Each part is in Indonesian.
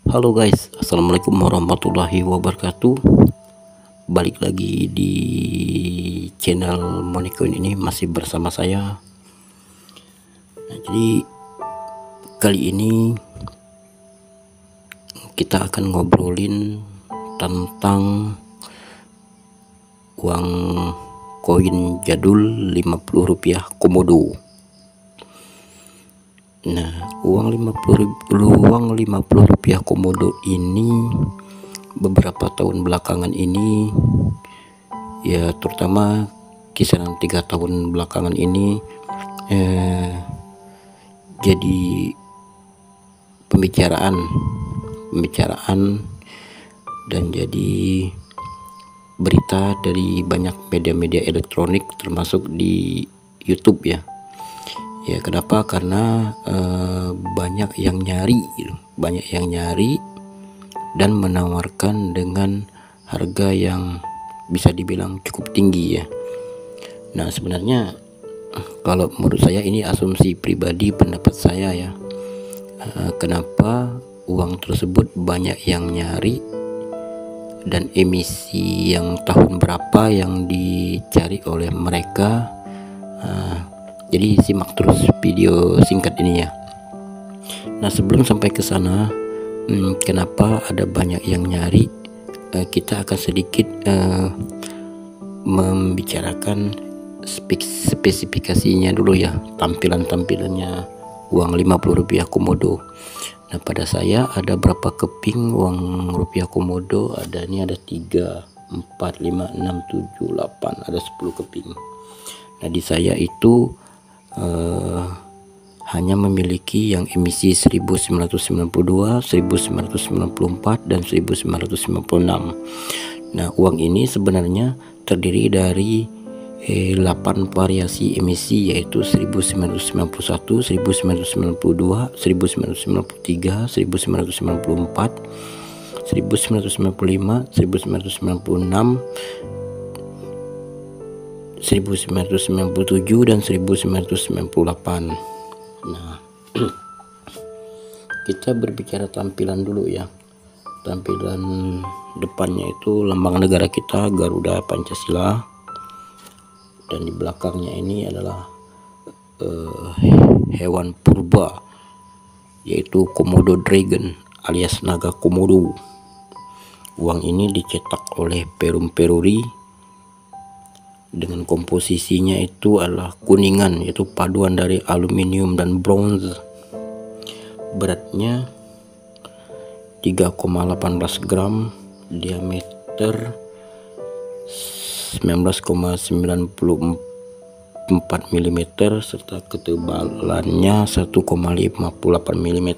Halo guys, assalamualaikum warahmatullahi wabarakatuh. Balik lagi di channel Moneycoin ini, masih bersama saya. Jadi kali ini kita akan ngobrolin tentang uang koin jadul Rp50 Komodo. Nah, uang Rp50 Komodo ini beberapa tahun belakangan ini, ya terutama kisaran 3 tahun belakangan ini, jadi pembicaraan dan jadi berita dari banyak media-media elektronik, termasuk di YouTube ya. Ya, kenapa? Karena banyak yang nyari dan menawarkan dengan harga yang bisa dibilang cukup tinggi ya. Nah, sebenarnya kalau menurut saya ini asumsi pribadi, pendapat saya ya. Kenapa uang tersebut banyak yang nyari dan emisi yang tahun berapa yang dicari oleh mereka. Jadi simak terus video singkat ini ya. Nah, sebelum sampai ke sana, kenapa ada banyak yang nyari, kita akan sedikit membicarakan spesifikasinya dulu ya, tampilannya uang Rp50 Komodo. Nah, pada saya ada berapa keping uang rupiah Komodo? Ini ada 3, 4, 5, 6, 7, 8, ada 10 keping. Nah, di saya itu hanya memiliki yang emisi 1992, 1994 dan 1996. Nah, uang ini sebenarnya terdiri dari 8 variasi emisi, yaitu 1991, 1992, 1993, 1994, 1995, 1996, 1997 dan 1998. Nah, kita berbicara tampilan dulu ya. Tampilan depannya itu lambang negara kita, Garuda Pancasila, dan di belakangnya ini adalah hewan purba, yaitu Komodo Dragon alias naga komodo. Uang ini dicetak oleh Perum Peruri dengan komposisinya itu adalah kuningan, yaitu paduan dari aluminium dan bronze. Beratnya 3,18 gram, diameter 19,94 mm serta ketebalannya 1,58 mm.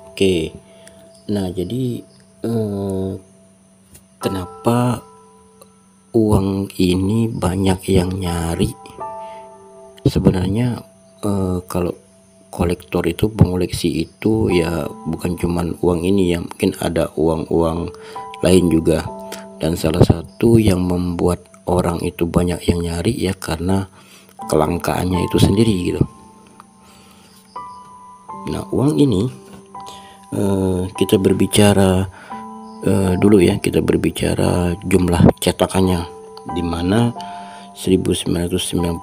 Oke. Nah, jadi kenapa uang ini banyak yang nyari? Sebenarnya kalau kolektor itu, pengoleksi itu ya bukan cuman uang ini ya, mungkin ada uang-uang lain juga. Dan salah satu yang membuat orang itu banyak yang nyari ya karena kelangkaannya itu sendiri gitu. Nah, uang ini kita berbicara dulu ya, kita berbicara jumlah cetakannya, dimana 1991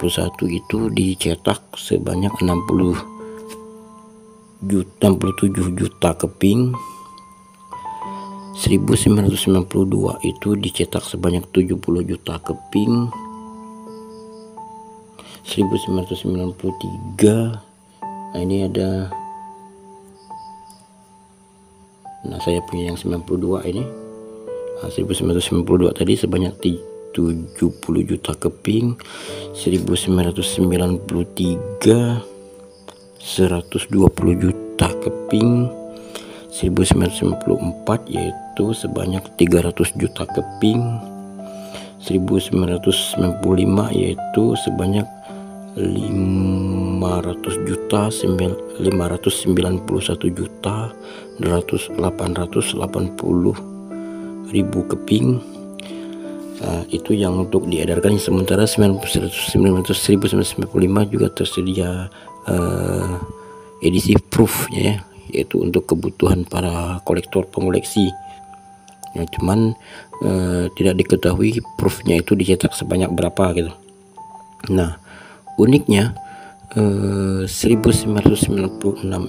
itu dicetak sebanyak 67 juta keping. 1992 itu dicetak sebanyak 70 juta keping. 1993, nah ini ada, nah saya punya yang 92 ini. 1992 tadi sebanyak 70 juta keping. 1993 120 juta keping. 1994 yaitu sebanyak 300 juta keping. 1995 yaitu sebanyak 500 juta, 591 juta 880 ribu keping. Itu yang untuk diedarkan. Sementara 1995 juga tersedia edisi proofnya ya, yaitu untuk kebutuhan para kolektor pengoleksi. Ya, cuman tidak diketahui proofnya itu dicetak sebanyak berapa gitu. Nah, uniknya 1996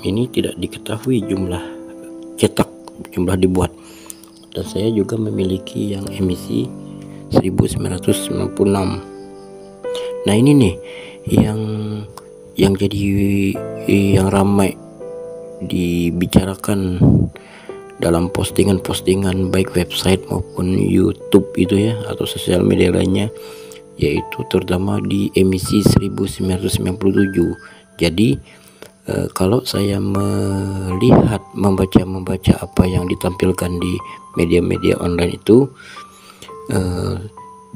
ini tidak diketahui jumlah cetak, jumlah dibuat. Dan saya juga memiliki yang emisi 1996. Nah, ini nih yang jadi yang ramai dibicarakan dalam postingan-postingan baik website maupun YouTube itu ya, atau sosial media lainnya, yaitu terutama di emisi 1997. Jadi kalau saya melihat membaca apa yang ditampilkan di media-media online itu,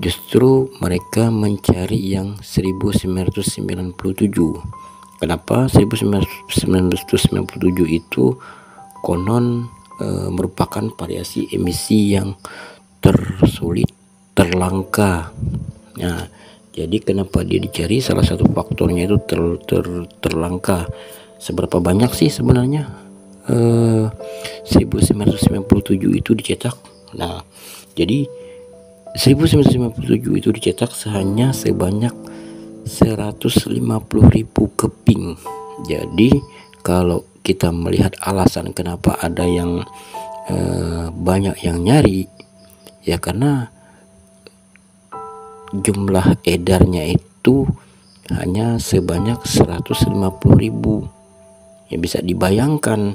justru mereka mencari yang 1997. Kenapa 1997 itu konon merupakan variasi emisi yang tersulit, terlangka. Nah, jadi kenapa dia dicari? Salah satu faktornya itu terlangka. Seberapa banyak sih sebenarnya 1997 itu dicetak? Nah, jadi 1997 itu dicetak hanya sebanyak 150.000 keping. Jadi kalau kita melihat alasan kenapa ada yang banyak yang nyari, ya karena jumlah edarnya itu hanya sebanyak 150.000. Ya bisa dibayangkan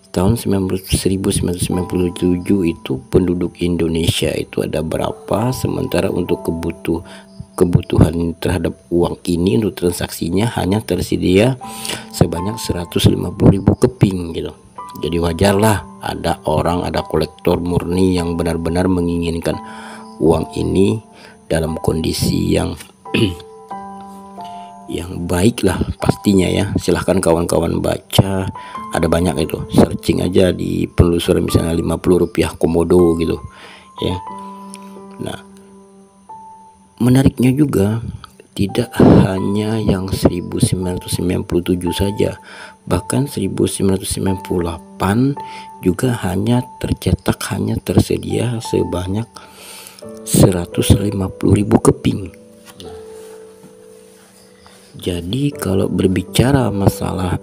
tahun 1997 itu penduduk Indonesia itu ada berapa, sementara untuk kebutuhan terhadap uang ini untuk transaksinya hanya tersedia sebanyak 150.000 keping gitu. Jadi wajarlah ada kolektor murni yang benar-benar menginginkan uang ini dalam kondisi yang yang baik lah pastinya ya. Silahkan kawan-kawan baca, ada banyak itu, searching aja di penelusuran misalnya 50 rupiah komodo gitu ya. Nah, menariknya juga tidak hanya yang 1997 saja, bahkan 1998 juga hanya tersedia sebanyak 150.000 keping. Jadi kalau berbicara masalah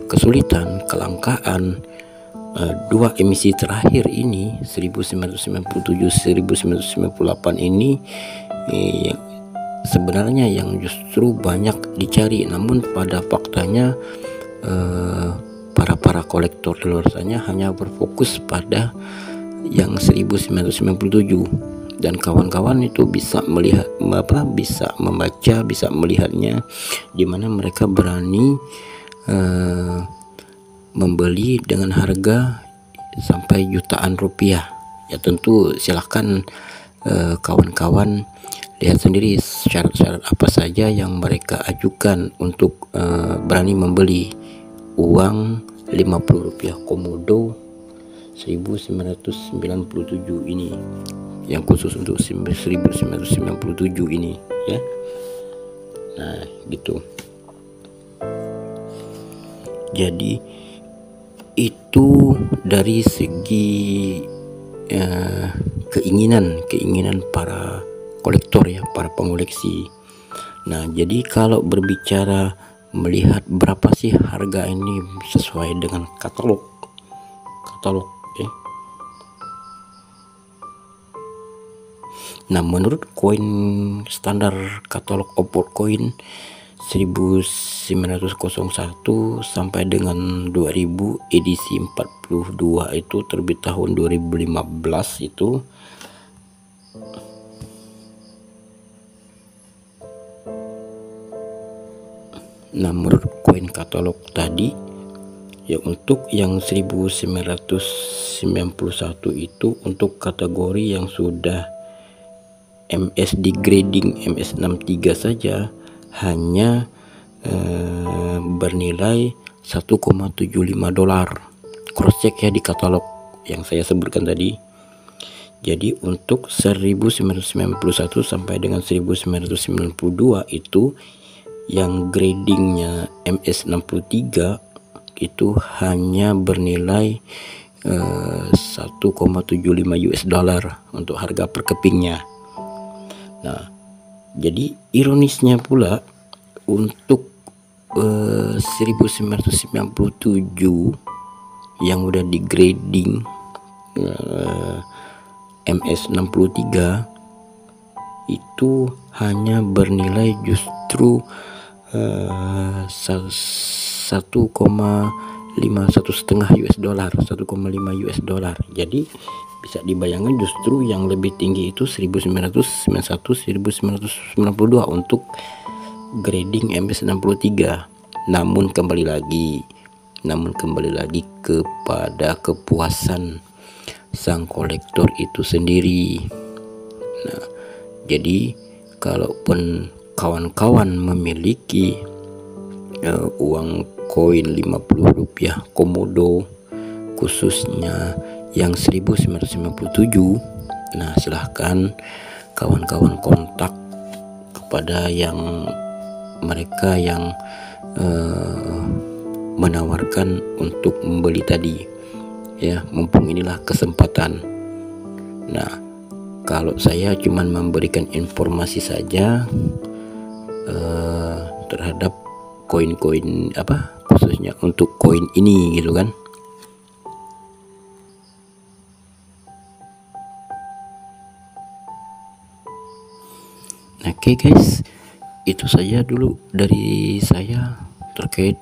kesulitan, kelangkaan dua emisi terakhir ini 1997-1998 ini sebenarnya yang justru banyak dicari, namun pada faktanya para kolektor di luar sana hanya berfokus pada yang 1997. Dan kawan-kawan itu bisa melihat bisa membaca, bisa melihatnya, di mana mereka berani membeli dengan harga sampai jutaan rupiah. Ya tentu silahkan kawan-kawan lihat sendiri syarat-syarat apa saja yang mereka ajukan untuk berani membeli uang 50 rupiah komodo 1997 ini, yang khusus untuk 1997 ini ya. Nah gitu. Jadi itu dari segi keinginan para kolektor ya, para pengoleksi. Nah jadi kalau berbicara melihat berapa sih harga ini sesuai dengan katalog ya. Nah menurut koin standar katalog Opal Coin 1901 sampai dengan 2000 edisi 42 itu terbit tahun 2015 itu nah menurut koin katalog tadi ya, untuk yang 1991 itu untuk kategori yang sudah MS degrading MS63 saja hanya bernilai $1,75. Cross check ya di katalog yang saya sebutkan tadi. Jadi untuk 1991 sampai dengan 1992 itu yang gradingnya MS63 itu hanya bernilai 1,75 US dollar untuk harga per kepingnya. Nah, jadi ironisnya pula untuk 1997 yang udah di grading MS63 itu hanya bernilai justru 1,5 US dollar, 1,5 US dollar. Jadi bisa dibayangkan justru yang lebih tinggi itu 1991 1992 untuk grading MS63. Namun kembali lagi kepada kepuasan sang kolektor itu sendiri. Nah, jadi kalaupun kawan-kawan memiliki uang koin 50 rupiah komodo khususnya yang 1957, nah silahkan kawan-kawan kontak kepada yang mereka yang menawarkan untuk membeli tadi ya, mumpung inilah kesempatan. Nah, kalau saya cuman memberikan informasi saja terhadap koin-koin khususnya untuk koin ini gitu kan. Oke guys, itu saja dulu dari saya terkait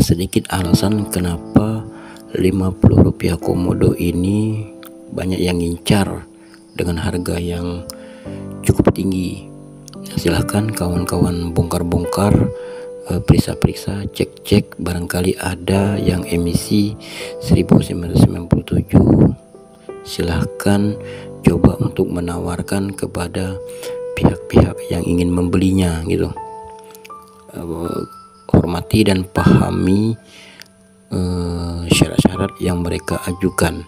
sedikit alasan kenapa 50 rupiah komodo ini banyak yang ngincar dengan harga yang cukup tinggi. Silahkan kawan-kawan bongkar-bongkar, periksa-periksa, cek-cek, barangkali ada yang emisi 1997. Silahkan coba untuk menawarkan kepada pihak-pihak yang ingin membelinya gitu. Hormati dan pahami syarat-syarat yang mereka ajukan.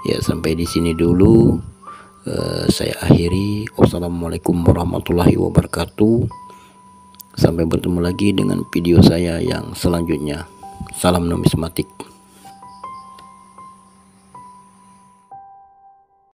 Ya, sampai di sini dulu saya akhiri. Wassalamualaikum warahmatullahi wabarakatuh. Sampai bertemu lagi dengan video saya yang selanjutnya. Salam numismatik.